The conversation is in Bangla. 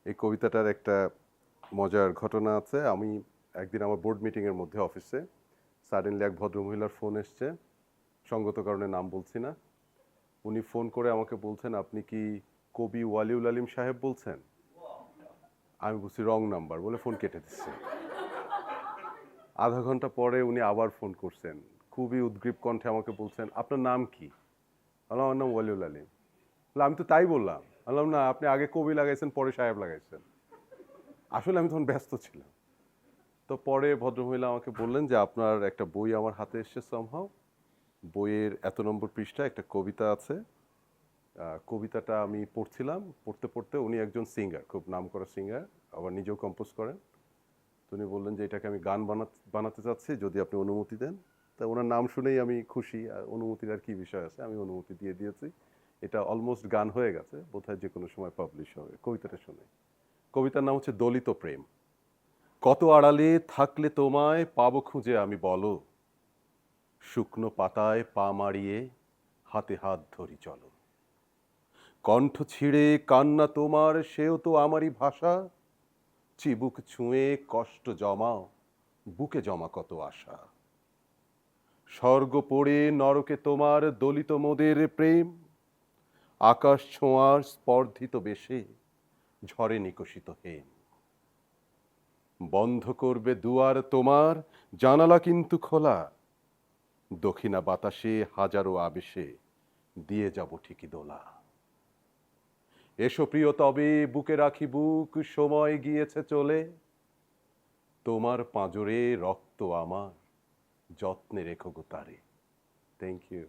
এই কবিতাটার একটা মজার ঘটনা আছে। আমি একদিন আমার বোর্ড মিটিংয়ের মধ্যে অফিসে সাডেনলি এক ভদ্রমহিলার ফোন এসছে। সঙ্গত কারণে নাম বলছি না। উনি ফোন করে আমাকে বলছেন, আপনি কি কবি ওয়ালিউল আলিম সাহেব বলছেন? আমি বলছি রং নাম্বার বলে ফোন কেটে দিচ্ছি। আধা ঘন্টা পরে উনি আবার ফোন করছেন। খুবই উদ্গ্রীব কণ্ঠে আমাকে বলছেন, আপনার নাম কি? আমার নাম ওয়ালিউল আলিম। আমি তো তাই বললাম। বললাম না, আপনি আগে কবি লাগাইছেন পরে সাহেব লাগাইছেন। আসলে আমি তখন ব্যস্ত ছিলাম। তো পরে ভদ্রমহিলা আমাকে বললেন যে আপনার একটা বই আমার হাতে এসছে সামহাও। বইয়ের এত নম্বর পৃষ্ঠায় একটা কবিতা আছে। কবিতাটা আমি পড়ছিলাম। পড়তে পড়তে উনি একজন সিঙ্গার, খুব নামকরা সিঙ্গার, আবার নিজেও কম্পোজ করেন। তো উনি বললেন যে এটাকে আমি গান বানাতে চাচ্ছি, যদি আপনি অনুমতি দেন। তা ওনার নাম শুনেই আমি খুশি। অনুমতির আর কি বিষয় আছে, আমি অনুমতি দিয়ে দিয়েছি। এটা অলমোস্ট গান হয়ে গেছে, বোধহয় যে কোনো সময় পাবলিশ হবে। কবিতাটা শুনে, কবিতার নাম হচ্ছে দলিত প্রেম। কত আড়ালে থাকলে তোমায় পাবো খুঁজে আমি বলো, শুকনো পাতায় পা মারিয়ে হাতে হাত ধরি চলো। কণ্ঠ ছিঁড়ে কান্না তোমার, সেও তো আমারই ভাষা। চিবুক ছুঁয়ে কষ্ট জমাও, বুকে জমা কত আশা। স্বর্গ পড়ে নরকে তোমার দলিত মোদের প্রেম। আকাশ ছোঁয়ার স্পর্ধিত বেশে ঝড়ে নিকশিত হেম। বন্ধ করবে দুয়ার তোমার, জানালা কিন্তু খোলা। দক্ষিণা বাতাসে হাজারো আবেশে দিয়ে যাব ঠিকই দোলা। এসো প্রিয় তবে বুকে রাখি বুক, সময় গিয়েছে চলে। তোমার পাঁজরে রক্ত আমার, যত্নে রেখো গো তারে। Thank you.